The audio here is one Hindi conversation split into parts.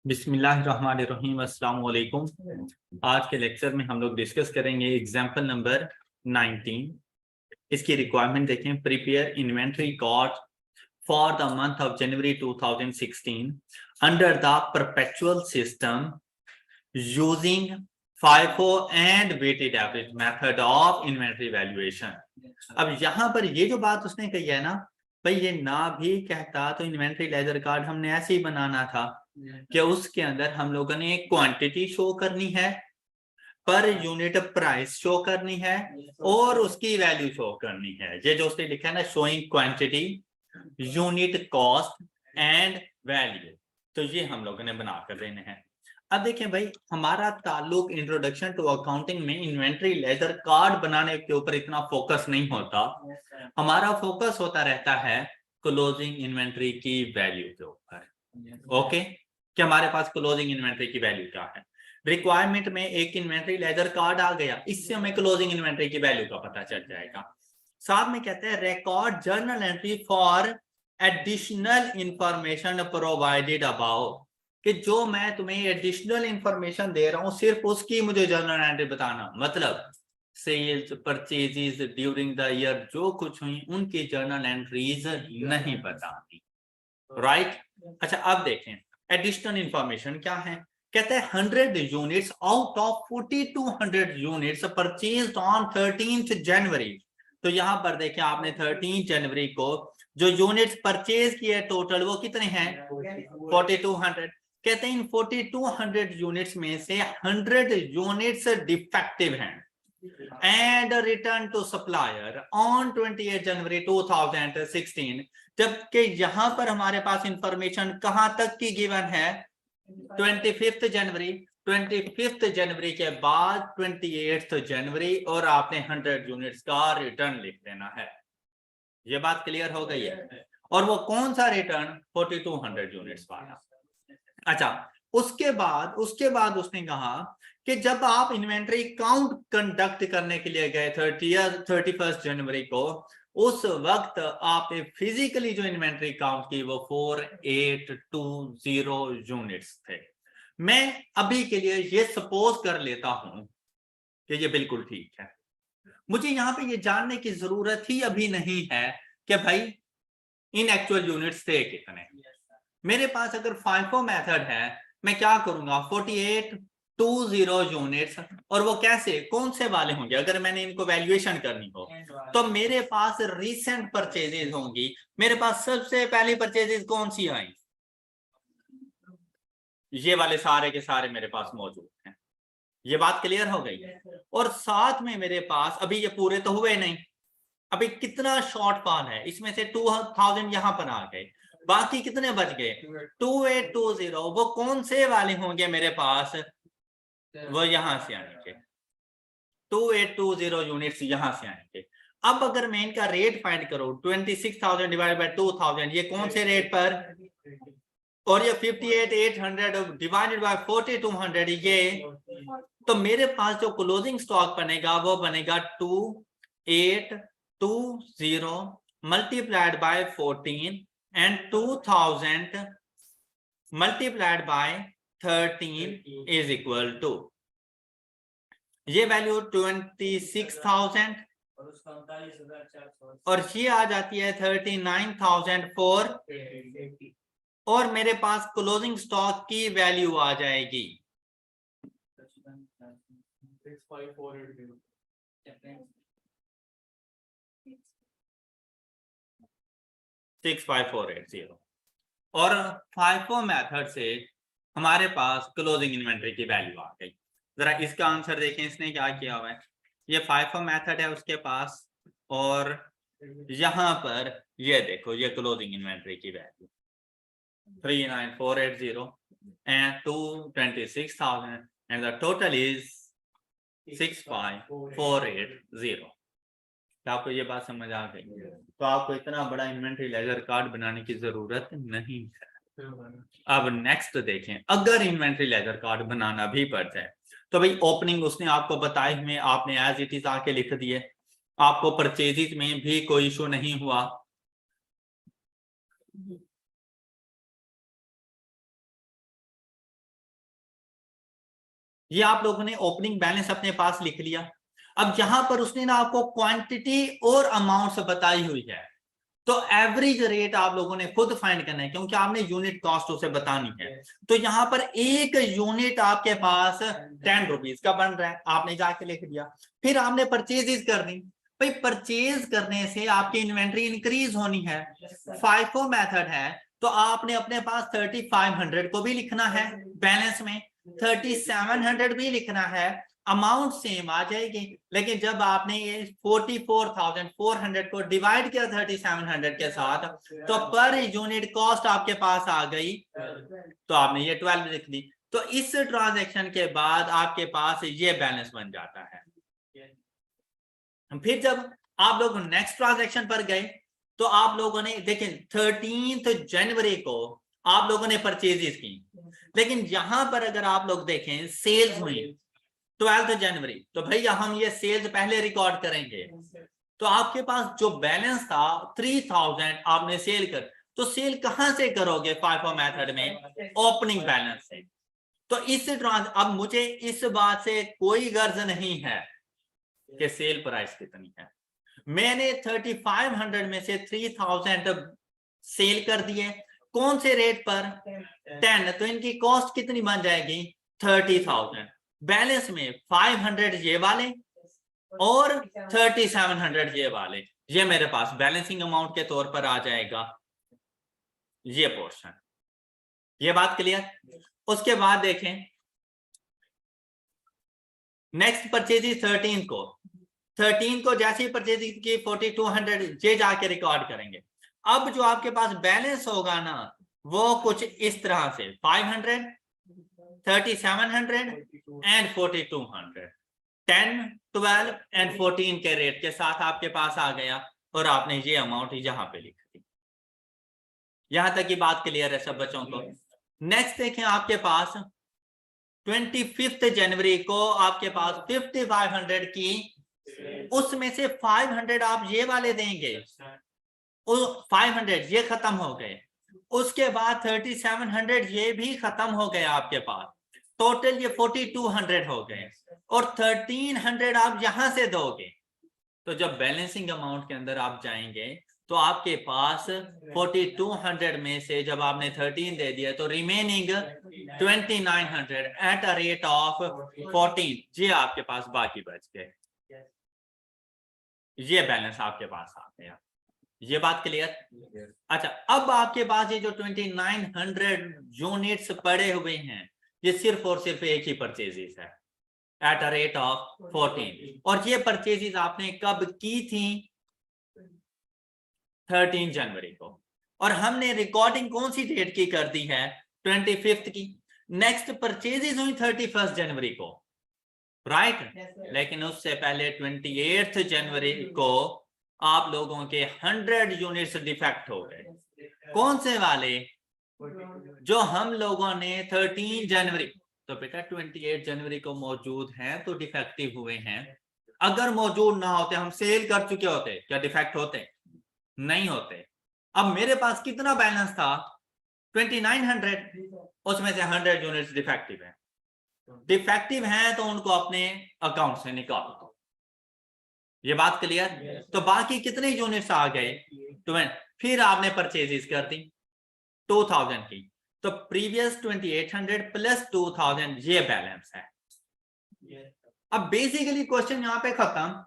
बिस्मिल्लाहिर्रहमानिर्रहीम अस्सलाम वालेकुम। आज के लेक्चर में हम लोग डिस्कस करेंगे एग्जाम्पल नंबर 19। इसकी रिक्वायरमेंट देखें। Prepare inventory card for the month of January 2016 under the perpetual system using FIFO and weighted average method of inventory valuation. अब यहाँ पर ये जो बात उसने कही है ना भाई, ये ना भी कहता तो इन्वेंटरी लेजर कार्ड हमने ऐसे ही बनाना था कि उसके अंदर हम लोगों ने क्वांटिटी शो करनी है, पर यूनिट प्राइस शो करनी है और उसकी वैल्यू शो करनी है। ये जो उसने लिखा है ना, showing quantity unit cost and value, तो ये हम लोगों ने बना कर देने हैं। अब देखें भाई, हमारा ताल्लुक इंट्रोडक्शन टू अकाउंटिंग में इन्वेंटरी लेजर कार्ड बनाने के ऊपर इतना फोकस नहीं होता। हमारा फोकस होता रहता है क्लोजिंग इन्वेंटरी की वैल्यू के ऊपर। ओके, कि हमारे पास क्लोजिंग इन्वेंटरी की वैल्यू क्या है। रिक्वायरमेंट में एक इन्वेंटरी लेजर कार्ड आ गया, इससे हमें क्लोजिंग इन्वेंटरी की वैल्यू का पता चल जाएगा। साथ में कहते हैं record journal entry for additional information provided about, कि जो मैं तुम्हें एडिशनल इंफॉर्मेशन दे रहा हूं सिर्फ उसकी मुझे जर्नल एंट्री बताना। मतलब sales purchases during the year जो कुछ हुई उनकी जर्नल एंट्रीज नहीं बतानी। राइट। अच्छा, अब देखें एडिशनल इंफॉर्मेशन क्या है। कहते हैं 100 units out of 4200 units purchased on 13th जनवरी। तो यहां पर देखें आपने 13 जनवरी को जो यूनिट्स परचेज किए टोटल वो कितने हैं, 4200। कहते हैं इन 4200 यूनिट्स में से 100 यूनिट्स डिफेक्टिव हैं and return to supplier on 28 January 2016। जबकि यहां पर हमारे पास इंफॉर्मेशन कहां तक की गिवन है, 25 जनवरी। 25 जनवरी के बाद 28 जनवरी और आपने 100 यूनिट्स का रिटर्न लिख देना है। ये बात क्लियर हो गई है। और वो कौन सा रिटर्न, 4200 यूनिट्स वाला। अच्छा, उसके बाद उसने कहा कि जब आप इन्वेंटरी काउंट कंडक्ट करने के लिए गए 31 जनवरी को, उस वक्त आपने फिजिकली जो इन्वेंटरी काउंट की वो 4820 यूनिट्स थे। मैं अभी के लिए ये सपोज कर लेता हूं कि ये बिल्कुल ठीक है। मुझे यहां पे ये जानने की जरूरत ही अभी नहीं है कि भाई इन एक्चुअल यूनिट्स थे कितने। मेरे पास अगर FIFO मेथड है, मैं क्या करूंगा, 4820 यूनिट्स, और वो कैसे, कौन से वाले होंगे, अगर मैंने इनको वैल्यूएशन करनी हो तो मेरे पास रीसेंट परचेजेस होंगी। मेरे पास सबसे पहली परचेजेस कौन सी आई, ये वाले सारे के सारे मेरे पास मौजूद हैं। ये बात क्लियर हो गई। और साथ में मेरे पास अभी ये पूरे तो हुए नहीं, अभी कितना शॉर्टफॉल है, इसमें से 2000 यहां पर आ गए, बाकी कितने बच गए, 2820। वो कौन से वाले होंगे मेरे पास, वो यहां से आएंगे, 2820 यूनिट्स यहां से आएंगे। अब अगर मैं इनका रेट फाइंड करूं, 26,000 डिवाइड बाय 2000, ये कौन से रेट पर, और ये 58,800 डिवाइडेड बाय 4200, ये, तो मेरे पास जो क्लोजिंग स्टॉक बनेगा वो बनेगा 2820 multiplied by 14 and 2000 multiplied by 13 is equal to, ये वैल्यू 26,000 और ये आ जाती है 39,004, और मेरे पास क्लोजिंग स्टॉक की वैल्यू आ जाएगी 65480। और FIFO मेथड से हमारे पास क्लोजिंग इन्वेंटरी की वैल्यू आ गई। जरा इसका आंसर देखें, इसने क्या किया हुआ है, ये FIFO मेथड है उसके पास, और यहां पर ये देखो, ये क्लोजिंग इन्वेंटरी की value 39480 and 226,000 and the total is 65480। तो आपको ये बात समझ आ गई, तो आपको इतना बड़ा इन्वेंटरी लेजर कार्ड बनाने की जरूरत नहीं है। अब नेक्स्ट देखें, अगर इन्वेंटरी लेजर कार्ड बनाना भी पड़ जाए तो भाई ओपनिंग उसने आपको बताए हुए, आपने एज इट इज आके लिख दिए, आपको परचेजेस में भी कोई इशू नहीं हुआ। ये आप लोगों ने ओपनिंग बैलेंस अपने पास लिख लिया। अब जहां पर उसने ना आपको क्वांटिटी और अमाउंट्स बताई हुई है, तो एवरेज रेट आप लोगों ने खुद फाइंड करना है, क्योंकि आपने यूनिट कॉस्ट उसे बतानी है। तो यहां पर एक यूनिट आपके पास 10 रुपीज का बन रहा है, आपने जाके लिख दिया। फिर आपने परचेजेस कर दी। भाई परचेज करने से आपकी इन्वेंट्री इंक्रीज होनी है, फाइफो मेथड है, तो आपने अपने पास 3500 को भी लिखना है बैलेंस में, 3700 भी लिखना है, अमाउंट सेम आ जाएगी। लेकिन जब आपने ये 44,400 को डिवाइड किया 3700 के साथ, तो पर यूनिट कॉस्ट आपके पास आ गई, तो आपने ये 12 लिख दी। तो इस ट्रांजैक्शन के बाद आपके पास ये बैलेंस बन जाता है। फिर जब आप लोग नेक्स्ट ट्रांजैक्शन पर गए, तो आप लोगों ने देखें 13 जनवरी को आप लोगों ने परचेजेस की, लेकिन यहां पर अगर आप लोग देखें सेल्स हुई 12 जनवरी, तो भैया हम ये सेल्स पहले रिकॉर्ड करेंगे। तो आपके पास जो बैलेंस था 3000 आपने सेल कर, तो सेल कहां से करोगे फाइफो मेथड में? ओपनिंग बैलेंस से। तो इस अब मुझे इस बात से कोई गर्ज नहीं है कि सेल प्राइस कितनी है। मैंने 3500 में से 3000 सेल कर दिए, कौन से रेट पर? 10। तो इनकी कॉस्ट कितनी बन जाएगी? 30,000। बैलेंस में 500 ये वाले और 3700 ये वाले, ये मेरे पास बैलेंसिंग अमाउंट के तौर पर आ जाएगा ये पोर्शन। ये बात क्लियर? उसके बाद देखें नेक्स्ट परचेज 13 को, 13 को जैसे ही परचेज की 4200 ये जाके रिकॉर्ड करेंगे। अब जो आपके पास बैलेंस होगा ना, वो कुछ इस तरह से 500, 3700 एंड 4200, 10, 12 एंड 14 के रेट के साथ आपके पास आ गया, और आपने ये अमाउंट यहां पे लिख दी। यहां तक की बात क्लियर है सब बच्चों को? नेक्स्ट देखें, आपके पास 25 जनवरी को आपके पास 5500 की, उसमें से 500 आप ये वाले देंगे, 500 ये खत्म हो गए। उसके बाद 3700 ये भी खत्म हो गए आपके पास, टोटल ये 4200 हो गए, और 1300 आप यहां से दोगे। तो जब बैलेंसिंग अमाउंट के अंदर आप जाएंगे, तो आपके पास 4200 में से जब आपने 13 दे दिया, तो remaining 2900 at a rate of 14 ये आपके पास बाकी बच गए। ये बैलेंस आपके पास आ गया। ये बात क्लियर? अच्छा, अब आपके पास ये जो 2900 यूनिट्स पड़े हुए हैं, ये सिर्फ और सिर्फ एक ही परचेजेस है एट अ रेट ऑफ 14, और ये परचेजेस आपने कब की थी? 13 जनवरी को। और हमने रिकॉर्डिंग कौन सी डेट की कर दी है? 25 की। नेक्स्ट परचेजेस हुई 31 जनवरी को, राइट? लेकिन उससे पहले 28 जनवरी को आप लोगों के 100 यूनिट्स डिफेक्ट हो गए। कौन से वाले? जो हम लोगों ने 13 जनवरी, तो बेटा 28 जनवरी को मौजूद हैं तो डिफेक्टिव हुए हैं। अगर मौजूद ना होते, हम सेल कर चुके होते, क्या डिफेक्ट होते? नहीं होते। अब मेरे पास कितना बैलेंस था? 2900, उसमें से 100 यूनिट्स डिफेक्टिव है। डिफेक्टिव हैं तो उनको अपने अकाउंट से निकाल दो। ये बात क्लियर? तो बाकी कितने यूनिट्स आ गए? तो फिर आपने परचेजेस कर दी 2000 की, तो प्रीवियस 2800 प्लस 2000 ये बैलेंस है। अब बेसिकली क्वेश्चन यहां पे खत्म।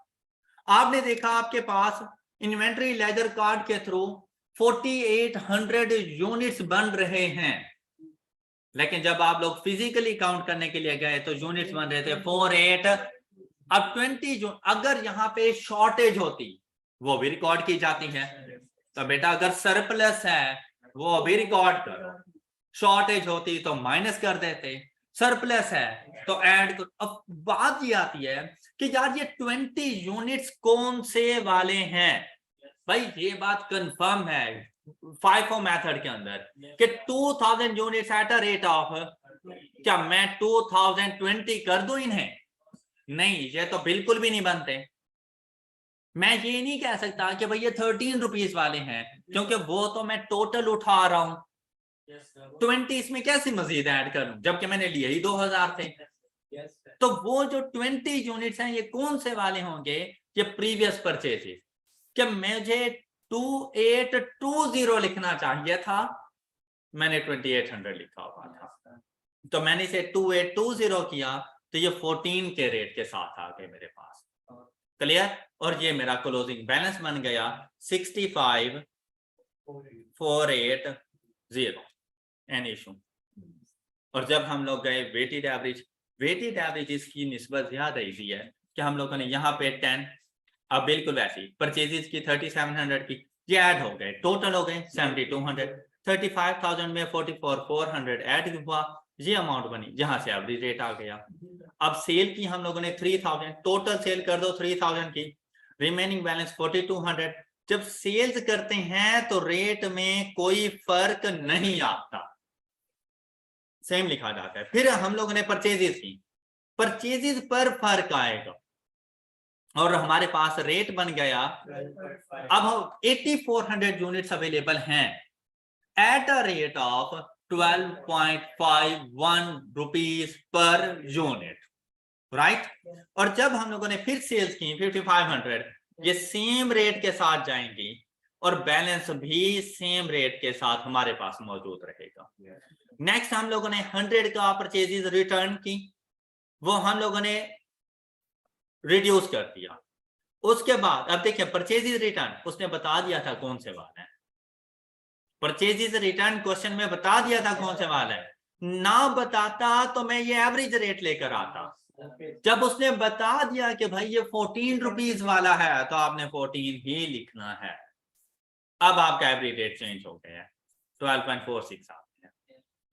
आपने देखा आपके पास इन्वेंट्री लेजर कार्ड के थ्रू 4800 यूनिट्स बन रहे हैं, लेकिन जब आप लोग फिजिकली काउंट करने के लिए गए तो यूनिट्स बन रहे थे 48। अब 20 अगर यहाँ पे शॉर्टेज होती, वो भी रिकॉर्ड की जाती है। तो बेटा अगर सरप्लस है वो भी रिकॉर्ड करो, शॉर्टेज होती तो माइनस कर देते, सरप्लस है तो ऐड करो। अब बात ये आती है कि यार ये 20 यूनिट्स कौन से वाले हैं? भाई ये बात कंफर्म है फाइफो मेथड के अंदर कि 2000 units at a rate of, क्या मैं 2020 कर दूं इन्हें? नहीं, ये तो बिल्कुल भी नहीं बनते। मैं ये नहीं कह सकता कि भाई ये 13 रुपीज वाले हैं, क्योंकि वो तो मैं टोटल उठा रहा हूं। 20 इसमें कैसे मजीद ऐड करूं, जबकि मैंने लिए ही 2000 थे। तो वो जो 20 यूनिट्स हैं ये कौन से वाले होंगे? ये प्रीवियस परचेजेस। कि मुझे 2820 लिखना चाहिए था, मैंने 2800 लिखा हुआ था, तो मैंने इसे 2820 किया तो ये 14 के रेट के साथ आ गए मेरे पास। क्लियर? और ये मेरा क्लोजिंग बैलेंस बन गया 65,480 एन इशू। और जब हम लोग गए वेटेड एवरेज, वेटेड एवरेज इसकी निस्बत ज्यादा इजी है कि हम लोगों ने यहाँ पे 10, अब बिल्कुल वैसी परचेजेस की 3700 की, ये ऐड हो गए, टोटल हो गए 7200, 35,000 में 44,400 ऐड हुआ, ये अमाउंट बनी, जहां से एवरेज रेट आ गया। अब सेल की हम लोगों ने 3000, टोटल सेल कर दो 3000 की, रिमेनिंग बैलेंस 4200। जब सेल्स करते हैं तो रेट में कोई फर्क नहीं आता, सेम लिखा जाता है। फिर हम लोगों ने परचेजेस की, परचेजेस पर फर्क आएगा और हमारे पास रेट बन गया। अब 8400 यूनिट्स अवेलेबल हैं at a rate of 12.51 rupees per unit, right. और जब हम लोगों ने फिर सेल्स की 5500, ये सेम रेट के साथ जाएंगी और बैलेंस भी सेम रेट के साथ हमारे पास मौजूद रहेगा। नेक्स्ट हम लोगों ने 100 का परचेजेस रिटर्न की, वो हम लोगों ने रिड्यूस कर दिया। उसके बाद अब देखिए परचेजेस रिटर्न उसने बता दिया था कौन से वाले हैं, परचेजेस रिटर्न क्वेश्चन में बता दिया था कौन से वाले हैं, ना बताता तो मैं ये एवरेज रेट लेकर आता। जब उसने बता दिया कि भाई ये 14 रुपीज वाला है तो आपने 14 ही लिखना है। अब आपका एवरेज रेट चेंज हो गया है, 12.46 आपने,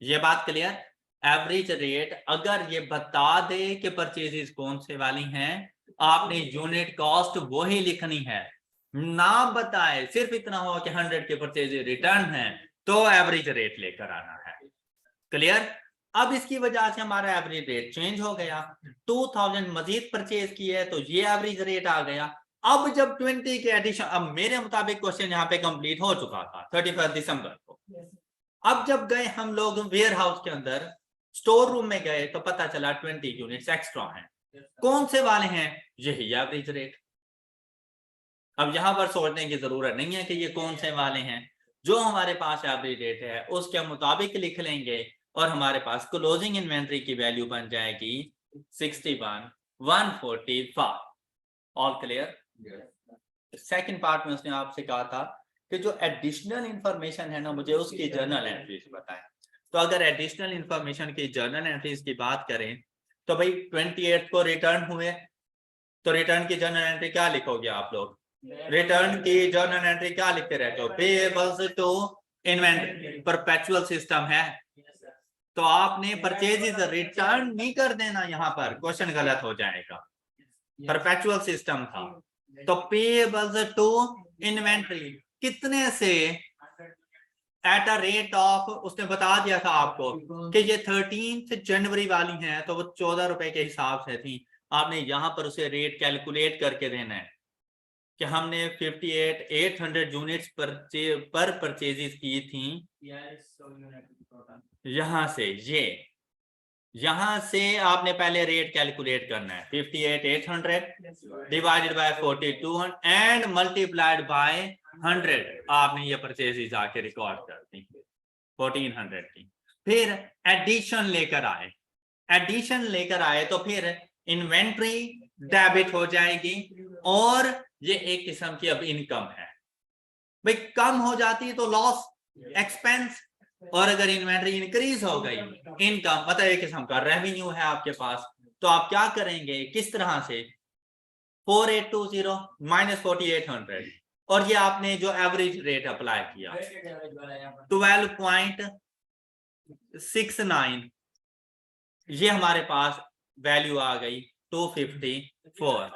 ये बात क्लियर। एवरेज रेट अगर ये बता दे कि परचेजेस कौन से वाली हैं, आपने यूनिट कॉस्ट वही लिखनी है, ना बताए सिर्फ इतना हो कि 100 के परचेजेस रिटर्न है तो एवरेज रेट लेकर आना है। क्लियर? अब इसकी वजह से हमारा एवरेज रेट चेंज हो गया, 2000 मजीद परचेज की है तो ये एवरेज रेट आ गया। अब जब 20 के एडिशन, अब मेरे मुताबिक क्वेश्चन यहाँ पे कंप्लीट हो चुका था 31 दिसंबर को। अब जब गए हम लोग वेयर हाउस के अंदर स्टोर रूम में गए तो पता चला 20 यूनिट्स एक्स्ट्रा हैं। कौन से वाले हैं? यही एवरेज रेट। अब यहां पर सोचने की जरूरत नहीं है कि ये कौन से वाले हैं, जो हमारे पास एवरेज रेट है उसके मुताबिक लिख लेंगे और हमारे पास क्लोजिंग इन्वेंट्री की वैल्यू बन जाएगी 61,145। All clear? सेकंड पार्ट में उसने आपसे कहा था कि जो एडिशनल इंफॉर्मेशन है ना, मुझे उसकी जर्नल एंट्रीज बताएं। तो अगर एडिशनल इंफॉर्मेशन की जर्नल एंट्रीज की बात करें तो भाई 28 को रिटर्न हुए तो रिटर्न की जर्नल एंट्री क्या लिखोगे आप लोग? रिटर्न की जर्नल एंट्री क्या लिखते रहते हो? Payables to inventory, perpetual system है तो आपने परचेजेस रिटर्न नहीं कर देना, यहाँ पर क्वेश्चन गलत हो जाएगा। परपेचुअल सिस्टम था तो पेएबल्स टू इन्वेंटरी कितने से, एट अ रेट ऑफ, उसने बता दिया था आपको कि ये 13 जनवरी वाली हैं तो वो 14 रुपए के हिसाब से थी। आपने यहां पर उसे रेट कैलकुलेट करके देना है कि हमने 58,800 यूनिट्स पर परचेजेस की थी, यहां से ये, यहां से आपने पहले रेट कैलकुलेट करना है 58,800 divided by 4200 and multiplied by 100। आपने ये परचेजेस आके रिकॉर्ड कर दी 1400 की। फिर एडिशन लेकर आए, एडिशन लेकर आए तो फिर इन्वेंट्री डेबिट हो जाएगी और ये एक किस्म की अब इनकम है। भाई कम हो जाती तो लॉस एक्सपेंस, और अगर इन्वेंट्री इंक्रीज हो गई इनकम, मतलब एक किस्म का रेवेन्यू है आपके पास। तो आप क्या करेंगे, किस तरह से, 4820 माइनस 4800 और ये आपने जो एवरेज रेट अप्लाई किया 12.69, ये हमारे पास वैल्यू आ गई 254।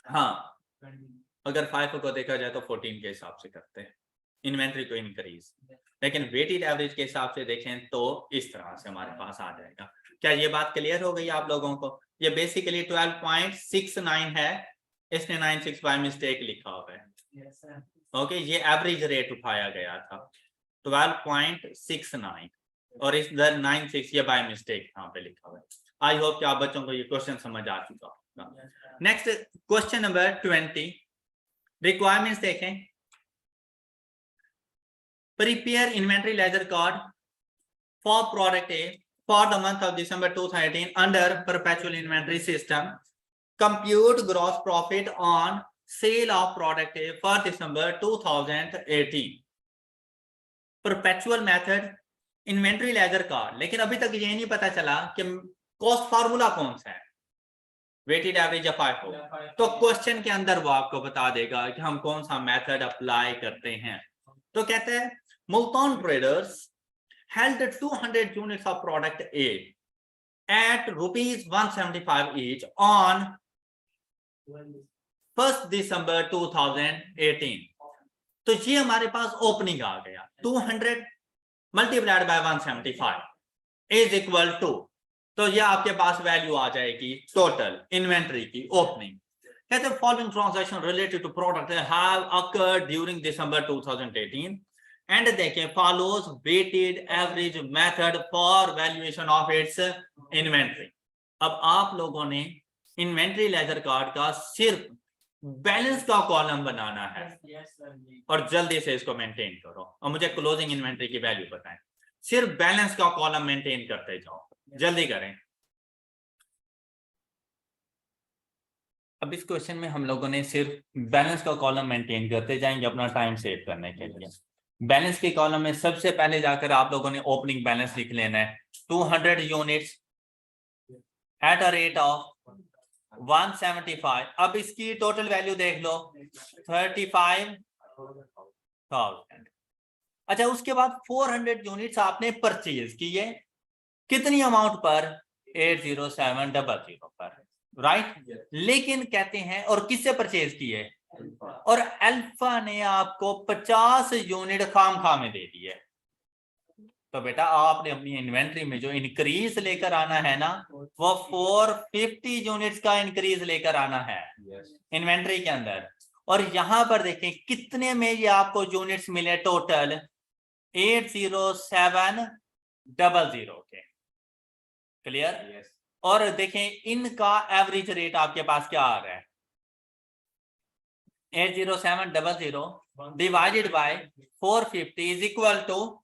हाँ, अगर 5 को देखा जाए तो 14 के हिसाब से करते हैं इन्वेंट्री को इंक्रीज, लेकिन वेटेड एवरेज के हिसाब से देखें तो इस तरह से हमारे पास आ जाएगा। क्या ये बात क्लियर हो गई आप लोगों को? ये बेसिकली 12.69 है, इसने 96 बाय मिस्टेक लिखा हुआ है। ओके, ये एवरेज रेट उठाया गया था 12.69। और इधर 96 ये बाय मिस्टेक यहाँ पे लिखा हुआ है। आई होप कि आप बच्चों को ये क्वेश्चन समझ आ चुका होगा। नेक्स्ट क्वेश्चन नंबर 20 रिक्वायरमेंट्स देखें। Prepare inventory laser card for product A for the month of December 2018 under perpetual inventory system. Compute gross profit on sale of product A for December 2018। Perpetual method inventory laser card, लेकिन अभी तक ये नहीं पता चला कि कॉस्ट फार्मूला कौन सा है, वेटेड एवरेज या FIFO। तो क्वेश्चन के अंदर वो आपको बता देगा कि हम कौन सा मेथड अप्लाई करते हैं। तो कहते हैं Multan traders held 200 units of product A at ₹175 each on 1st December 2018। तो ये हमारे पास ओपनिंग आ गया 200 multiplied by 175 is equal to, तो ये आपके पास वैल्यू आ जाएगी टोटल इन्वेंटरी की ओपनिंग। कहते हैं following transaction related to product have occurred during December 2018 and देखें follows weighted average method for valuation of its inventory. अब आप लोगों ने इन्वेंटरी लेजर कार्ड का सिर्फ बैलेंस का कॉलम बनाना है और जल्दी से इसको मेंटेन करो और मुझे क्लोजिंग इन्वेंटरी की वैल्यू बताएं। सिर्फ बैलेंस का कॉलम मेंटेन करते जाओ, जल्दी करें। अब इस क्वेश्चन में हम लोगों ने सिर्फ बैलेंस का कॉलम मेंटेन करते जाएंगे अपना टाइम सेव करने के लिए। बैलेंस के कॉलम में सबसे पहले जाकर आप लोगों ने ओपनिंग बैलेंस लिख लेना है 200 units at a rate of 175। अब इसकी टोटल वैल्यू देख लो 35,000। अच्छा, उसके बाद 400 यूनिट्स आपने परचेज किए, कितनी अमाउंट पर 80700 पर, राइट। लेकिन कहते हैं और किससे परचेज किए, और अल्फा ने आपको 50 यूनिट खामखा में दे दिए। तो बेटा आपने अपनी इन्वेंटरी में जो इंक्रीज लेकर आना है ना, वो 450 यूनिट्स का इंक्रीज लेकर आना है इन्वेंटरी के अंदर। और यहां पर देखें कितने में ये आपको यूनिट्स मिले टोटल 80700 के। क्लियर? और देखें इनका एवरेज रेट आपके पास क्या आ रहा है, 80700 divided by 450 is equal to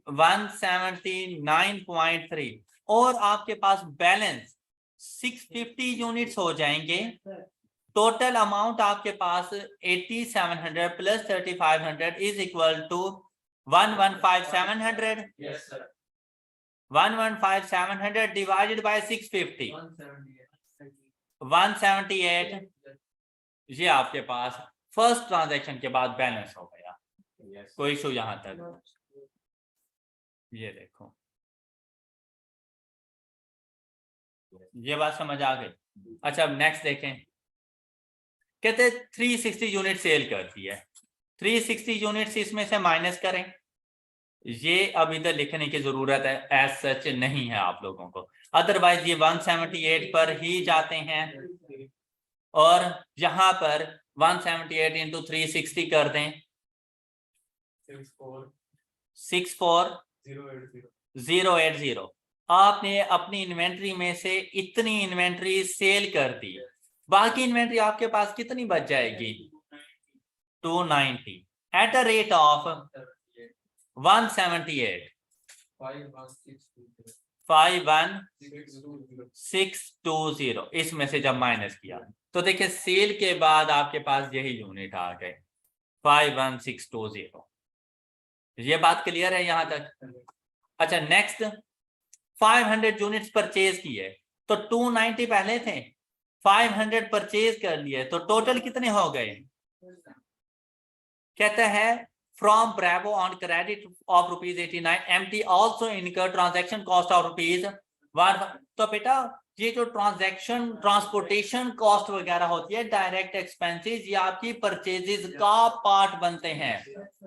179.3 और आपके पास बैलेंस 650 यूनिट्स हो जाएंगे। टोटल अमाउंट आपके पास 8700 plus 3500 is equal to 115700। 115700 divided by 650 178। ये आपके पास फर्स्ट ट्रांजैक्शन के बाद बैलेंस हो गया। कोई इशू यहां तक? ये देखो, ये बात समझ आ गई। अच्छा, अब नेक्स्ट देखें। कहते 360 यूनिट सेल करती है, 360 यूनिट्स इसमें से माइनस करें। ये अब इधर लिखने की जरूरत है, एज सच नहीं है आप लोगों को, अदरवाइज ये 178 पर ही जाते हैं और यहां पर 178 इंटू 360 कर दें 64080। आपने अपनी इन्वेंट्री में से इतनी इन्वेंट्री सेल कर दी, बाकी इन्वेंट्री आपके पास कितनी बच जाएगी 290 एट अ रेट ऑफ 178 51620। इसमें से जब माइनस किया तो देखिए सेल के बाद आपके पास यही यूनिट आ गए 51620। ये बात क्लियर है यहां तक? अच्छा, नेक्स्ट 500 यूनिट्स परचेज किए तो 290 पहले थे, 500 परचेज कर लिए तो टोटल कितने हो गए। कहता है from Bravo on credit of ₹89 एमटी also incur transaction cost of ₹1। तो बेटा ये जो ट्रांजैक्शन ट्रांसपोर्टेशन कॉस्ट वगैरह होती है, डायरेक्ट एक्सपेंसेस, ये आपकी परचेजेस का पार्ट बनते हैं।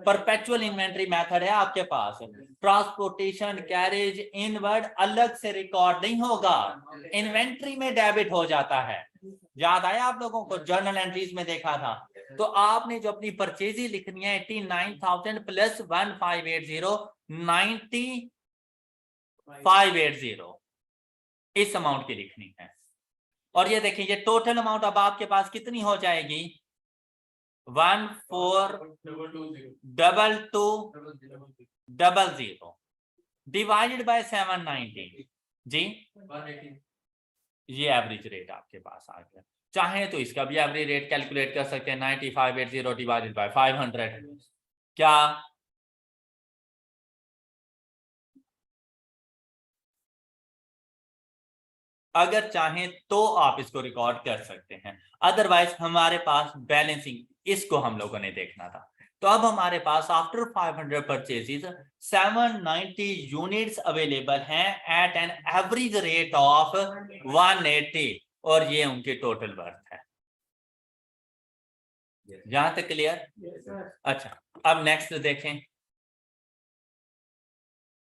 परपेचुअल इन्वेंटरी मेथड है आपके पास, ट्रांसपोर्टेशन कैरेज इनवर्ड अलग से रिकॉर्ड नहीं होगा, इन्वेंट्री में डेबिट हो जाता है। याद आया आप लोगों को, जर्नल एंट्रीज में देखा था। तो आपने जो अपनी परचेजी लिखनी है 89,000 प्लस 1580 9580 इस अमाउंट की लिखनी है। और ये देखिए ये टोटल अमाउंट अब आपके पास कितनी हो जाएगी 142200 डिवाइडेड बाय 790 जी, ये एवरेज रेट आपके पास आ गया। चाहे तो इसका भी एवरेज रेट कैलकुलेट कर सकते हैं 9580 डिवाइडेड बाय 500 क्या अगर चाहें तो आप इसको रिकॉर्ड कर सकते हैं, अदरवाइज हमारे पास बैलेंसिंग इसको हम लोगों ने देखना था। तो अब हमारे पास आफ्टर 500 परचेजेस 790 यूनिट्स अवेलेबल हैं at an average rate of 180 और ये उनके टोटल वर्थ है। यहां तक क्लियर? अच्छा, अब नेक्स्ट देखें।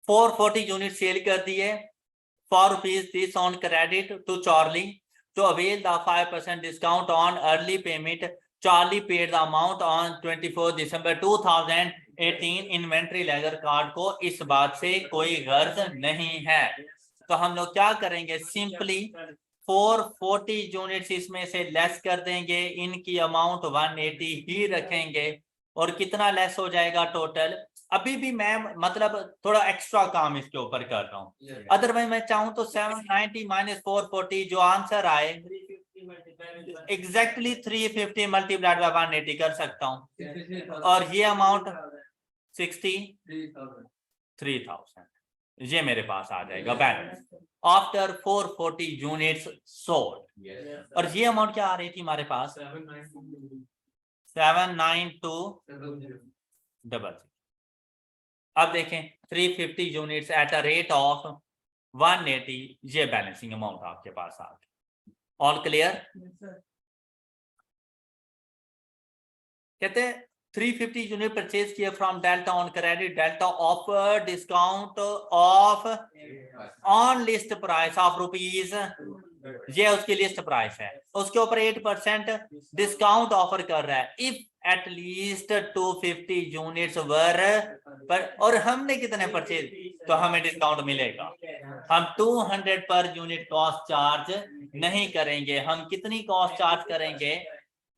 440 यूनिट सेल कर दिए for rupees this on credit to Charlie to avail the 5% discount on early payment. Charlie paid the amount on 24 December 2018 inventory ledger card को इस बात से कोई गर्ज नहीं है। तो हम लोग क्या करेंगे, सिंपली 440 यूनिट्स इसमें से लेस कर देंगे, इनकी अमाउंट 180 ही रखेंगे और कितना लेस हो जाएगा टोटल। अभी भी मैं मतलब थोड़ा एक्स्ट्रा काम इसके ऊपर कर रहा हूँ, अदरवाइज मैं चाहूं तो 790 माइनस 440 जो आंसर आए एग्जैक्टली 350 मल्टीप्लाइड बाय 180 कर सकता हूँ और ये अमाउंट 63,000 ये मेरे पास आ जाएगा बैलेंस आफ्टर 440 यूनिट्स सोल्ड। और ये अमाउंट क्या आ रही थी हमारे पास 79200। अब देखें 350 units at a rate of 180 ये बैलेंसिंग अमाउंट आपके पास आ गई। All clear? कहते हैं 350 यूनिट परचेज किए from delta on credit, delta offer discount of on list price of rupees, ये उसकी लिस्ट प्राइस है, उसके ऊपर 8% डिस्काउंट ऑफर कर रहा है इफ एट लीस्ट 250 यूनिट्स वर पर, और हमने कितने परचेज तो हमें डिस्काउंट मिलेगा। हम 200 पर यूनिट कॉस्ट चार्ज नहीं करेंगे, हम कितनी कॉस्ट चार्ज करेंगे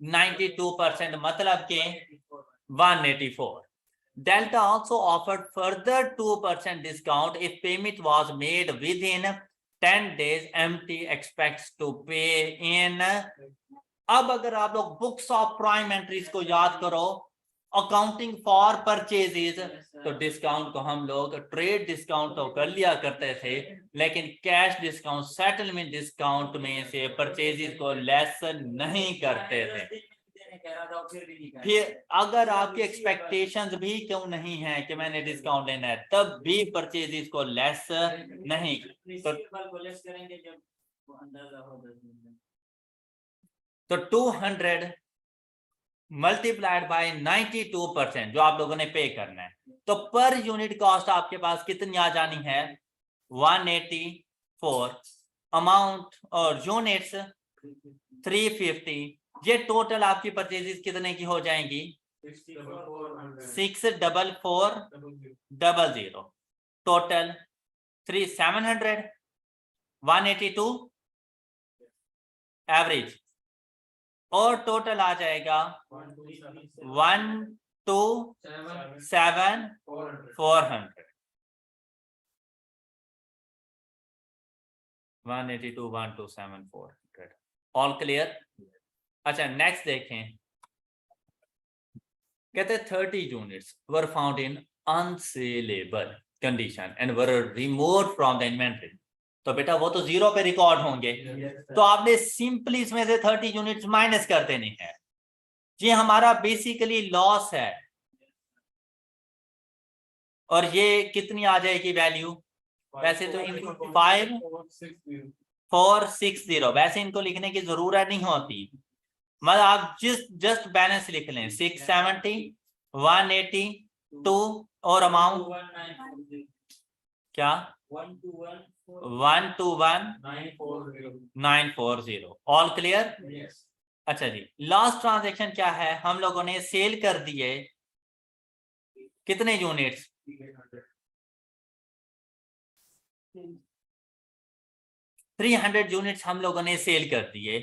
92%, मतलब के 184। Delta also offered further 2% discount if payment was made within 10 days. MT expects to pay in। अब अगर आप लोग बुक्स ऑफ प्राइम एंट्रीज को याद करो, अकाउंटिंग फॉर परचेजेस, तो डिस्काउंट को हम लोग ट्रेड डिस्काउंट तो कर लिया करते थे, लेकिन कैश डिस्काउंट सेटलमेंट डिस्काउंट में से परचेजेस को लेस नहीं करते थे। फिर अगर आपकी एक्सपेक्टेशंस भी क्यों नहीं है कि मैंने डिस्काउंट लेना है, तब भी परचेजेस को लेस नहीं तो 200 मल्टीप्लाइड बाय 92% जो आप लोगों ने पे करना है, तो पर यूनिट कॉस्ट आपके पास कितनी आ जानी है 184, अमाउंट और यूनिट्स 350, ये टोटल आपकी परचेजेस कितने की हो जाएंगी 64400, टोटल 3700, 182 एवरेज, और टोटल आ जाएगा 127,400, 182,127,400। All clear? अच्छा नेक्स्ट देखें, कहते हैं 30 units were found in unsaleable condition and were removed from the inventory. तो बेटा वो तो जीरो पे रिकॉर्ड होंगे, तो आपने सिंपली इसमें से 30 यूनिट्स माइनस कर देने हैं। ये हमारा बेसिकली लॉस है और ये कितनी आ जाएगी वैल्यू, वैसे तो 5460, वैसे इनको लिखने की जरूरत नहीं होती, मतलब आप जस्ट बैलेंस लिख लें 670, 182 और अमाउंट क्या 121,940। All clear? अच्छा जी, लास्ट ट्रांजैक्शन क्या है, हम लोगों ने सेल कर दिए कितने यूनिट्स 300 यूनिट्स हम लोगों ने सेल कर दिए,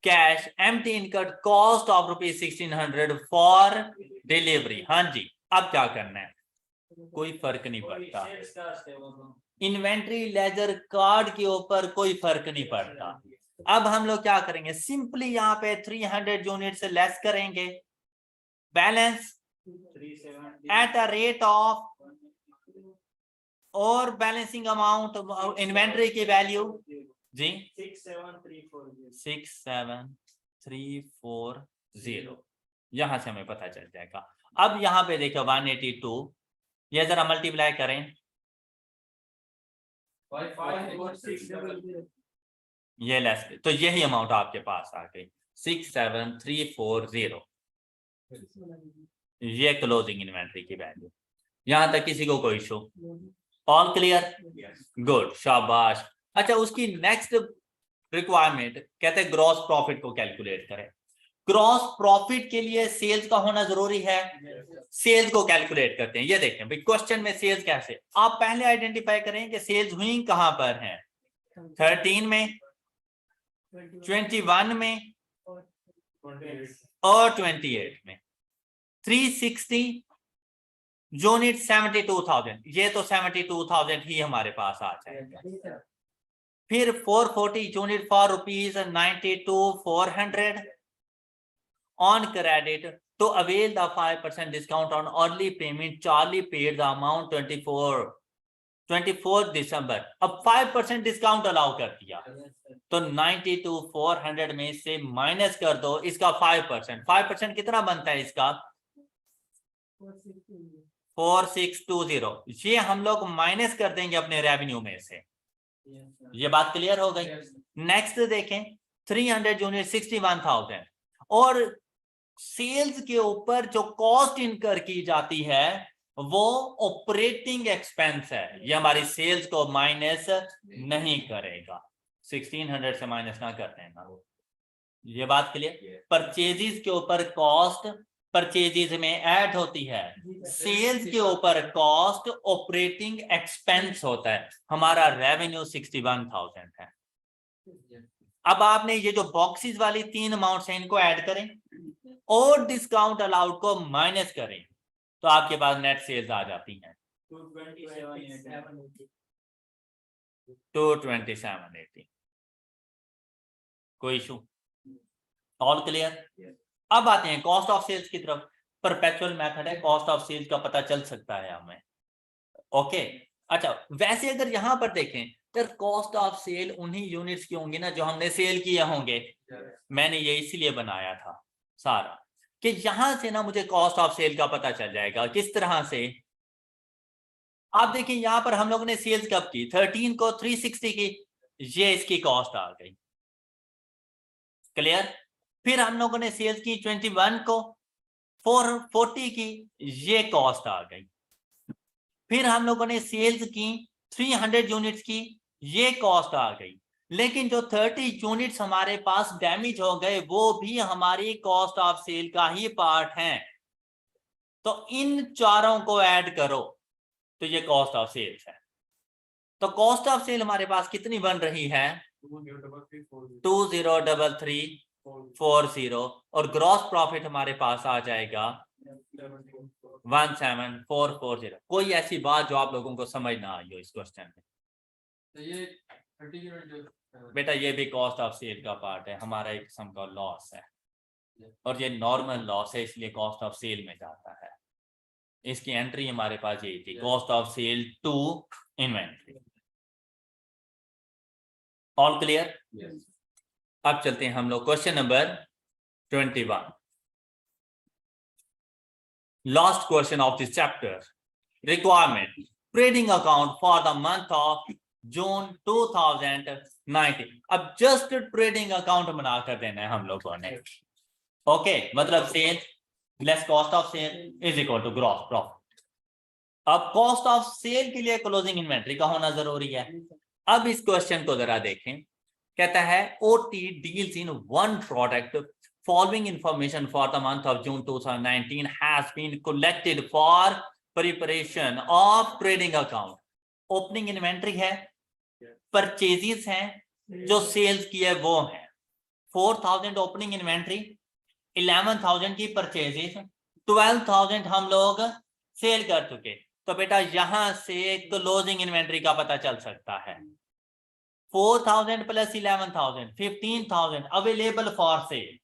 cash empty income cost of ₹1600 for delivery. हाँ जी, अब क्या करना है, कोई फर्क नहीं पड़ता, इन्वेंट्री लेजर कार्ड के ऊपर कोई फर्क नहीं पड़ता। अब हम लोग क्या करेंगे, सिंपली यहाँ पे 300 यूनिट से लेस करेंगे, balance at a rate of, और बैलेंसिंग अमाउंट इन्वेंट्री की वैल्यू जी 67340, यहां से हमें पता चल जाएगा। अब यहाँ पे देखो 182, ये जरा मल्टीप्लाई करें, ये लेस, तो यही अमाउंट आपके पास आ गई 67340, ये क्लोजिंग इन्वेंट्री की वैल्यू। यहां तक किसी को कोई इशू? ऑल क्लियर, गुड, शाबाश। अच्छा, उसकी नेक्स्ट रिक्वायरमेंट कहते हैं ग्रॉस प्रॉफिट को कैलकुलेट करें। ग्रॉस प्रॉफिट के लिए सेल्स का होना जरूरी है, सेल्स को कैलकुलेट करते हैं। ये देखें भाई, क्वेश्चन में सेल्स कैसे, आप पहले आइडेंटिफाई करें कि सेल्स हुई कहां पर हैं, 13 में, 21 में और 28 में। 360 यूनिट 72,000, ये तो 72,000 ही हमारे पास आ जाएगा। फिर 440 unit for ₹92,400 on credit to avail the 5% discount on early payment. Charlie paid the amount 24 दिसंबर। अब 5% डिस्काउंट अलाउ कर दिया, तो 92,400 में से माइनस कर दो इसका 5%। 5% कितना बनता है इसका? 4620। ये हम लोग माइनस कर देंगे अपने रेवेन्यू में से। ये बात क्लियर हो गई? नेक्स्ट देखें, 300 यूनिट 61,000, और सेल्स के ऊपर जो कॉस्ट इनकर की जाती है वो ऑपरेटिंग एक्सपेंस है, ये हमारी सेल्स को माइनस नहीं करेगा, 1600 से माइनस ना करते हैं ना। ये बात क्लियर? परचेजेस के ऊपर कॉस्ट परचेजेस में ऐड होती है, सेल्स के ऊपर कॉस्ट ऑपरेटिंग एक्सपेंस होता है। हमारा रेवेन्यू 61,000 है। अब आपने ये जो बॉक्सेस वाली 3 अमाउंट्स हैं इनको ऐड करें और डिस्काउंट अलाउड को माइनस करें, तो आपके पास नेट सेल्स आ जाती हैं 22780। कोई इशू? All clear? अब आते हैं कॉस्ट ऑफ सेल्स की तरफ। परपेचुअल मेथड है, कॉस्ट ऑफ सेल्स का पता चल सकता है हमें। ओके, अच्छा, वैसे अगर यहां पर देखें तो कॉस्ट ऑफ सेल उन्हीं यूनिट्स की होंगी ना जो हमने सेल किए होंगे। मैंने ये इसीलिए बनाया था सारा कि यहां से ना मुझे कॉस्ट ऑफ सेल का पता चल जाएगा। किस तरह से? आप देखिए यहां पर हम लोगों ने सेल्स कब की, 13 को 360 की, ये इसकी कॉस्ट आ गई। क्लियर? फिर हम लोगों ने सेल्स की 21 को 440 की, ये कॉस्ट आ गई। फिर हम लोगों ने सेल्स की 300 यूनिट्स की, ये कॉस्ट आ गई। लेकिन जो 30 यूनिट्स हमारे पास डैमेज हो गए वो भी हमारी कॉस्ट ऑफ सेल का ही पार्ट है। तो इन चारों को ऐड करो तो ये कॉस्ट ऑफ सेल्स है। तो कॉस्ट ऑफ सेल हमारे पास कितनी बन रही है? 203340, और ग्रॉस प्रॉफिट हमारे पास आ जाएगा 17440। कोई ऐसी बात जो आप लोगों को समझ ना आई हो इस क्वेश्चन में? तो ये 30 यूनिट बेटा ये भी कॉस्ट ऑफ सेल का पार्ट है, हमारा एक किस्म का लॉस है, और ये नॉर्मल लॉस है इसलिए कॉस्ट ऑफ सेल में जाता है। इसकी एंट्री हमारे पास यही थी, cost of sale to inventory. All clear? अब चलते हैं हम लोग question number 21, last question of this chapter. Requirement trading account for the month of June 2019। अब जस्ट ट्रेडिंग अकाउंट बनाकर देना है हम लोगों ने। ओके, मतलब sale less cost of sale is equal to gross profit. अब कॉस्ट ऑफ सेल के लिए क्लोजिंग इन्वेंट्री का होना जरूरी है। अब इस क्वेश्चन को जरा देखें, कहता है OT deals in one product, following information for the month of June 2019 has been collected for preparation of trading account। Opening inventory है, परचेजेस हैं जो सेल्स की है वो है 4000 ओपनिंग इन्वेंट्री, 11,000 की परचेजेस, 12,000 हम लोग सेल कर चुके। तो बेटा यहां से क्लोजिंग इन्वेंट्री का पता चल सकता है 4,000 प्लस 11,000 15,000 अवेलेबल फॉर सेल,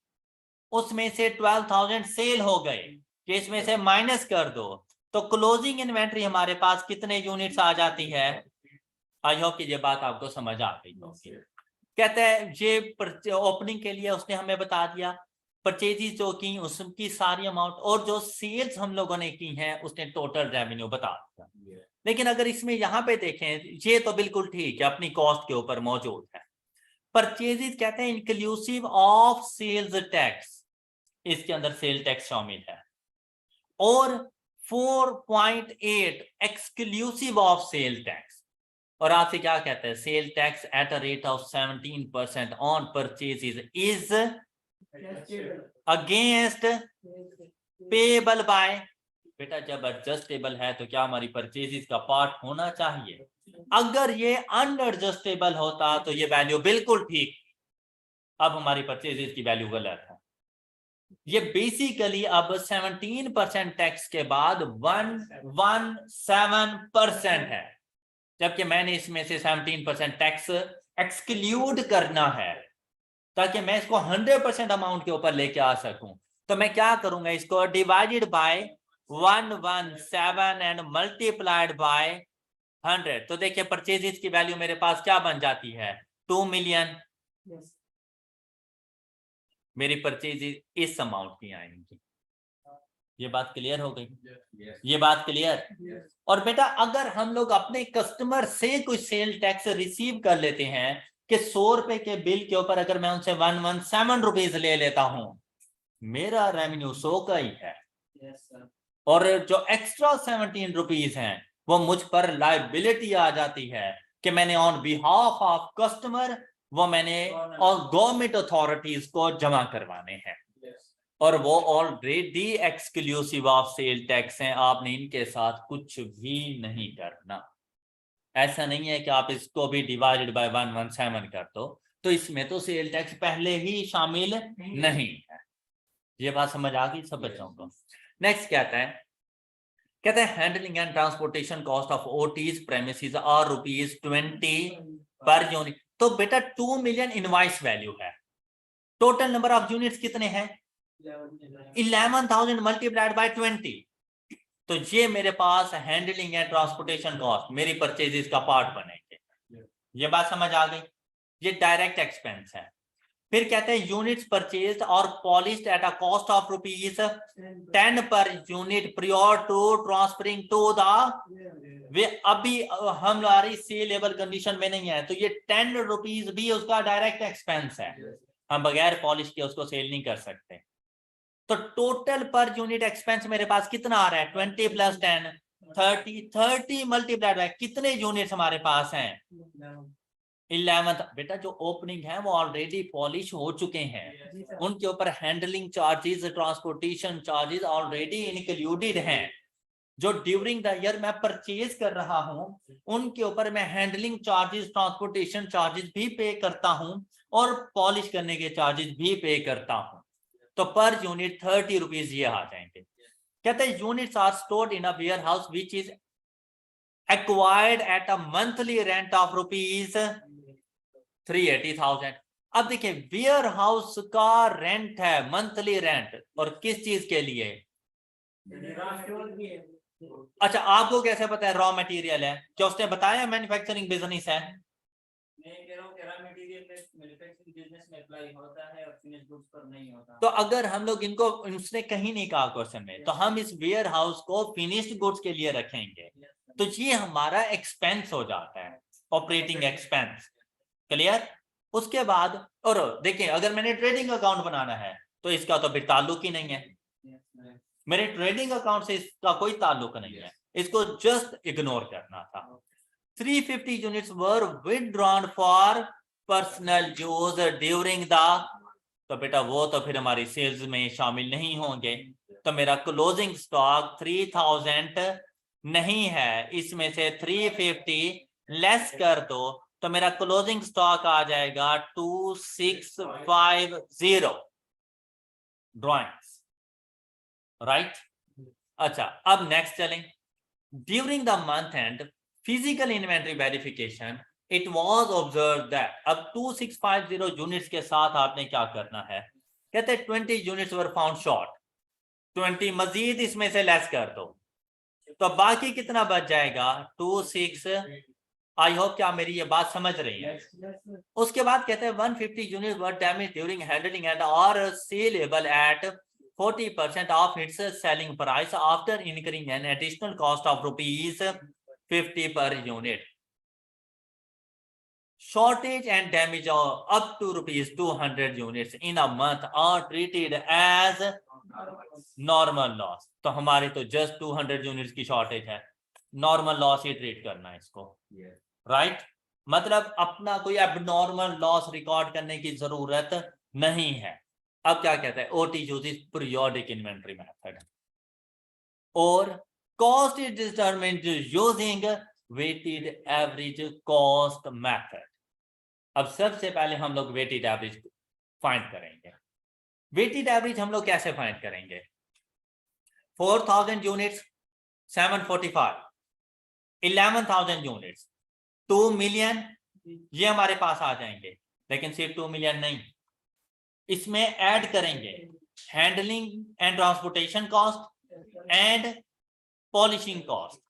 उसमें से 12,000 सेल हो गए, इसमें से माइनस कर दो तो क्लोजिंग इन्वेंट्री हमारे पास कितने यूनिट्स आ जाती है। आई होप कि ये बात आपको समझ आ गई होगी। कहते हैं ये ओपनिंग के लिए उसने हमें बता दिया, परचेजेस जो की उसकी सारी अमाउंट, और जो सेल्स हम लोगों ने की हैं उसने टोटल रेवेन्यू बता दिया। लेकिन अगर इसमें यहाँ पे देखें ये तो बिल्कुल ठीक है, अपनी कॉस्ट के ऊपर मौजूद है। परचेजेस कहते हैं इंक्लूसिव ऑफ सेल्स टैक्स, इसके अंदर सेल टैक्स शामिल है, और 4.8 एक्सक्लूसिव ऑफ सेल टैक्स। और आपसे क्या कहता है, sale tax at a rate of 17% on purchases is against payable by. बेटा जब एडजस्टेबल है तो क्या हमारी परचेजेस का पार्ट होना चाहिए। अगर ये अनएडजस्टेबल होता तो ये वैल्यू बिल्कुल ठीक, अब हमारी परचेजेस की वैल्यू गलत है। ये बेसिकली अब 17% टैक्स के बाद 117% है, जबकि मैंने इसमें से 17% टैक्स एक्सक्लूड करना है ताकि मैं इसको 100% अमाउंट के ऊपर लेके आ सकूं। तो मैं क्या करूंगा, इसको divided by 117 and multiplied by 100। तो देखिए परचेजेस की वैल्यू मेरे पास क्या बन जाती है, 2 मिलियन। मेरी परचेजेस इस अमाउंट की आएंगी। ये बात क्लियर हो गई? ये बात क्लियर? और बेटा अगर हम लोग अपने कस्टमर से कोई सेल टैक्स रिसीव कर लेते हैं कि 100 रुपए के बिल के ऊपर अगर मैं उनसे 117 रुपीज ले लेता हूं, मेरा रेवेन्यू 100 का ही है। और जो एक्स्ट्रा 17 रुपीज हैं वो मुझ पर लायबिलिटी आ जाती है कि मैंने ऑन बिहाफ ऑफ कस्टमर वो मैंने और गवर्नमेंट अथॉरिटीज को जमा करवाने हैं, और वो already exclusive of sale tax हैं। आपने इनके साथ कुछ भी नहीं करना। ऐसा नहीं है कि आप इसको भी डिवाइडेड बाय 117 कर दो तो इसमें तो सेल टैक्स पहले ही शामिल नहीं है। ये बात समझ आ गई सब बच्चों को? नेक्स्ट कहता है handling and transportation cost of ओटीज प्रेमिसेस आर ₹20 पर यूनिट। तो बेटा 2 मिलियन इनवॉइस वैल्यू है, टोटल नंबर ऑफ यूनिट्स कितने हैं 11,000 मल्टीप्लाइड बाय 20। तो ये मेरे पास हैंडलिंग एंड ट्रांसपोर्टेशन कॉस्ट मेरी परचेजेस का पार्ट बनेंगे। ये बात समझ आ गई? ये डायरेक्ट एक्सपेंस है। फिर कहते हैं यूनिट्स परचेज्ड और polished at a cost of ₹10 per unit prior to transferring to the way. अभी हम हमारी सेलेबल कंडीशन में नहीं है तो ये 10 रुपीज भी उसका डायरेक्ट एक्सपेंस है, हम बगैर पॉलिश के उसको सेल नहीं कर सकते। तो टोटल पर यूनिट एक्सपेंस मेरे पास कितना आ रहा है 20 प्लस 10 30 मल्टीप्लाइड बाय कितने यूनिट्स हमारे पास हैं 11। बेटा जो ओपनिंग है वो ऑलरेडी पॉलिश हो चुके हैं, उनके ऊपर handling charges transportation charges already included हैं। जो ड्यूरिंग द ईयर मैं परचेज कर रहा हूं उनके ऊपर मैं हैंडलिंग चार्जेस ट्रांसपोर्टेशन चार्जेस भी पे करता हूं और पॉलिश करने के चार्जेस भी पे करता हूं। तो पर यूनिट 30 रुपीज ये आ जाएंगे। कहते हैं units are stored in a warehouse which is acquired at a monthly rent of ₹380,000। अब देखिए वेयर हाउस का रेंट है मंथली रेंट, और किस चीज के लिए? अच्छा आपको कैसे पता है रॉ मटेरियल है? क्या उसने बताया मैन्युफैक्चरिंग बिजनेस है? तो अगर हम लोग इनको उसने कहीं नहीं कहा क्वेश्चन में, तो हम इस वेयर हाउस को फिनिश्ड गुड्स के लिए रखेंगे तो ये हमारा एक्सपेंस हो जाता है, ऑपरेटिंग एक्सपेंस। क्लियर? उसके बाद और देखिए अगर मैंने ट्रेडिंग अकाउंट बनाना है तो इसका तो फिर ताल्लुक ही नहीं है, मेरे ट्रेडिंग अकाउंट से इसका कोई ताल्लुक नहीं है, इसको जस्ट इग्नोर करना था। 350 units were withdrawn for personal use during the, तो बेटा वो तो फिर हमारी सेल्स में शामिल नहीं होंगे। तो मेरा क्लोजिंग स्टॉक 3000 नहीं है, इसमें से 350 लेस कर दो तो मेरा क्लोजिंग स्टॉक आ जाएगा 2650 ड्रॉइंग्स, राइट। अच्छा, अब नेक्स्ट चलें। During the month and physical inventory verification it was observe that, अब 2650 यूनिट्स के साथ आपने क्या करना है, कहते हैं 20 यूनिट्स वर फाउंड शॉर्ट, 20 मजीद इसमें से लेस कर दो, तो बाकी कितना बच जाएगा 26। आई होप क्या मेरी ये बात समझ रही है। उसके बाद कहते हैं 150 unit were damage during handling and are saleable at 40% of its selling price after incurring an additional cost of ₹50 per unit. Shortage and damage of up to ₹200 units in a month are treated as normal loss। तो हमारे तो just 200 units की shortage है, normal loss ही treat करना है इसको, right? मतलब अपना कोई abnormal loss record करने की जरूरत नहीं है। अब क्या कहता है, OT uses periodic inventory method और cost is determined using weighted average cost method। अब सबसे पहले हम लोग वेटेड एवरेज फाइंड करेंगे। वेटेड एवरेज हम लोग कैसे फाइंड करेंगे, 4000 यूनिट्स 745, 11,000 यूनिट्स 2 मिलियन, ये हमारे पास आ जाएंगे। लेकिन सिर्फ 2 मिलियन नहीं, इसमें ऐड करेंगे handling and transportation cost and polishing cost,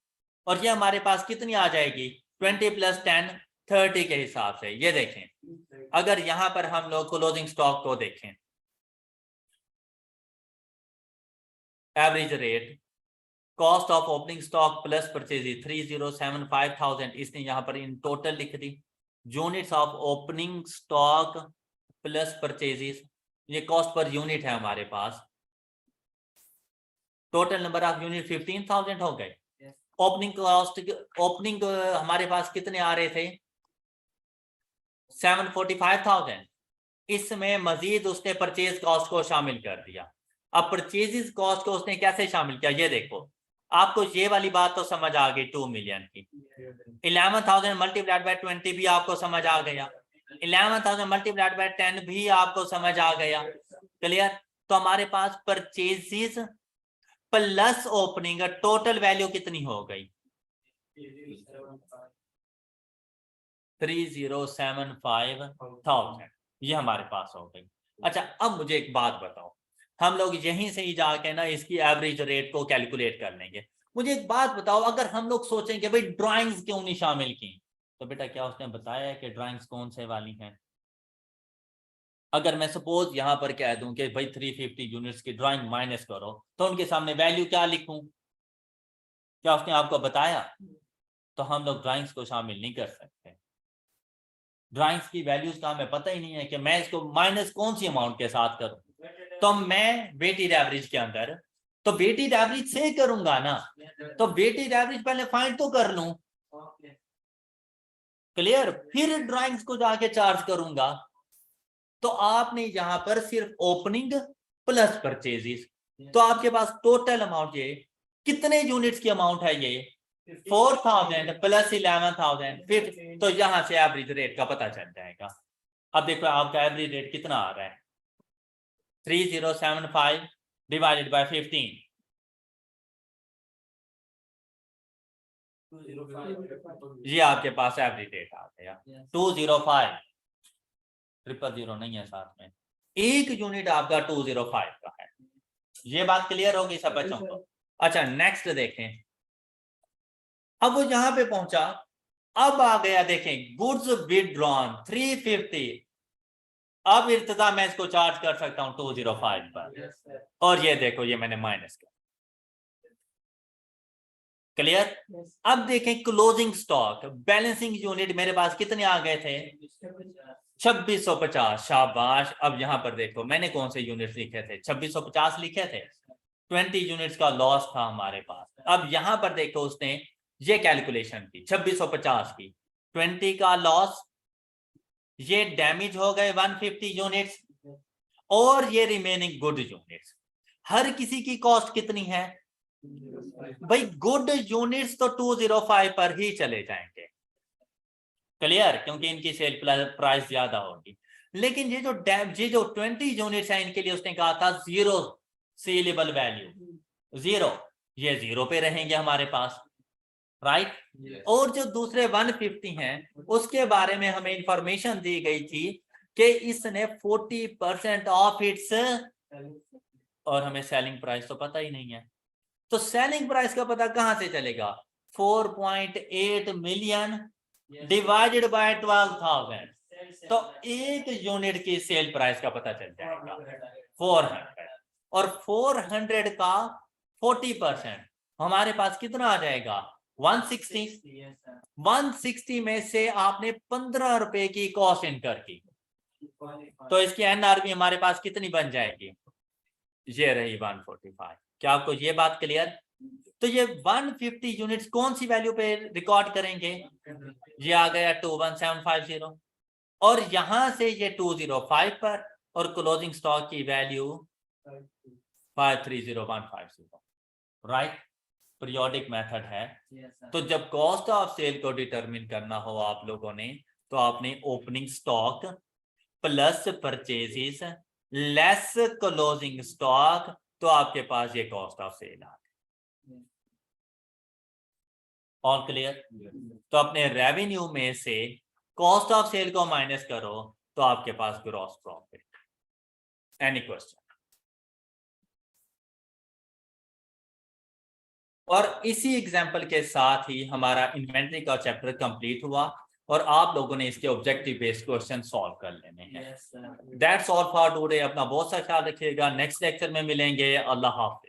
और ये हमारे पास कितनी आ जाएगी 20 + 10 30 के हिसाब से। ये देखें, अगर यहां पर हम लोग क्लोजिंग स्टॉक को देखें, average rate cost of opening stock plus purchase 3075,000, इसने यहां पर इन टोटल लिख दी। Units of opening stock plus purchases, ये कॉस्ट पर यूनिट है हमारे पास। टोटल नंबर ऑफ यूनिट 15,000 हो गए। ओपनिंग कॉस्ट, ओपनिंग हमारे पास कितने आ रहे थे 745,000, इसमें मजीद उसने परचेज कॉस्ट को शामिल कर दिया। अब परचेज कॉस्ट को उसने कैसे शामिल किया, ये देखो, आपको ये वाली बात तो समझ आ गई 2 मिलियन की। 11,000 मल्टीप्लाइड बाय 20 भी आपको समझ आ गया, 11,000 मल्टीप्लाइड बाय 10 भी आपको समझ आ गया, क्लियर। तो हमारे पास purchases plus opening total value कितनी हो गई 3075,000, ये हमारे पास हो गई। अच्छा, अब मुझे एक बात बताओ, हम लोग यहीं से ही जाके ना इसकी एवरेज रेट को कैलकुलेट कर लेंगे। मुझे एक बात बताओ, अगर हम लोग सोचेंगे भाई ड्राइंग्स क्यों नहीं शामिल की, तो बेटा क्या उसने बताया है कि ड्राइंग्स कौन से वाली हैं। अगर मैं सपोज यहां पर कह दूं कि भाई 350 यूनिट्स की ड्राइंग माइनस करो, तो उनके सामने वैल्यू क्या लिखूं, क्या उसने आपको बताया। तो हम लोग ड्राइंग्स को शामिल नहीं कर सकते। ड्राइंग्स की वैल्यूज का हमें पता ही नहीं है कि मैं इसको माइनस कौन सी अमाउंट के साथ करूं। तो मैं वेटेड एवरेज के अंदर तो वेटेड एवरेज से करूंगा ना, तो वेटेड एवरेज पहले फाइंड तो कर लूं, क्लियर, फिर ड्राइंग्स को जाके चार्ज करूंगा। तो आपने यहां पर सिर्फ ओपनिंग प्लस परचेजेस, तो आपके पास टोटल अमाउंट ये कितने यूनिट्स की अमाउंट है, ये 4,000 प्लस 11,000, फिर तो यहां से एवरेज रेट का पता चल जाएगा। अब देखो आपका एवरेज रेट कितना आ रहा है 3075 डिवाइडेड बाय 15, ये आपके पास एवरेज रेट आ गया 205, 000 नहीं है साथ में, एक यूनिट आपका 205 का है। ये बात क्लियर होगी सब बच्चों को। अच्छा, नेक्स्ट देखें, अब वो यहां पे पहुंचा, अब आ गया देखें गुड्स विथड्रॉन 350, अब इर्तिदा मैं इसको चार्ज कर सकता हूं 205 पर, और ये देखो ये मैंने माइनस किया, क्लियर। अब देखें क्लोजिंग स्टॉक बैलेंसिंग यूनिट मेरे पास कितने आ गए थे 2650, शाबाश। अब यहां पर देखो मैंने कौन से यूनिट्स लिखे थे 2650 लिखे थे, 20 यूनिट्स का लॉस था हमारे पास। अब यहां पर देखो उसने ये कैलकुलेशन की 2650 की, 20 का लॉस, ये डैमेज हो गए 150 यूनिट्स, और ये रिमेनिंग गुड यूनिट्स। हर किसी की कॉस्ट कितनी है भाई, गुड यूनिट्स तो 205 पर ही चले जाएंगे, क्लियर, क्योंकि इनकी सेल प्राइस ज्यादा होगी। लेकिन ये जो 20 यूनिट्स है इनके लिए उसने कहा था जीरो सेलेबल वैल्यू, जीरो, ये जीरो पे रहेंगे हमारे पास, राइट। और जो दूसरे 150 हैं उसके बारे में हमें इंफॉर्मेशन दी गई थी कि इसने 40% ऑफ इट्स, और हमें सेलिंग प्राइस तो पता ही नहीं है, तो सेलिंग प्राइस का पता कहां से चलेगा? 4.8 मिलियन डिवाइडेड बाय 12,000, तो एक यूनिट की सेल प्राइस का पता चल जाएगा 400, और 400 का 40% हमारे पास कितना आ जाएगा? 160। 160 में से आपने 15 रुपए की कॉस्ट इनकर की, तो इसकी एनआरबी हमारे पास कितनी बन जाएगी? ये रही 145। क्या आपको ये बात क्लियर? तो ये 150 यूनिट्स कौन सी वैल्यू पे रिकॉर्ड करेंगे? ये आ गया 21750, और यहां से ये 205 पर, और क्लोजिंग स्टॉक की वैल्यू 530150, राइट। पीरियोडिक मेथड है। तो जब कॉस्ट ऑफ सेल को डिटरमिन करना हो आप लोगों ने, तो आपने opening stock plus purchases less closing stock, तो आपके पास ये कॉस्ट ऑफ सेल आ गई। All clear? तो अपने रेवेन्यू में से कॉस्ट ऑफ सेल को माइनस करो तो आपके पास ग्रॉस प्रॉफिट। Any question? और इसी एग्जांपल के साथ ही हमारा इन्वेंटरी का चैप्टर कंप्लीट हुआ, और आप लोगों ने इसके ऑब्जेक्टिव बेस्ड क्वेश्चन सॉल्व कर लेने हैं। That's all for today. अपना बहुत सा ख्याल रखिएगा, नेक्स्ट लेक्चर में मिलेंगे। अल्लाह हाफिज।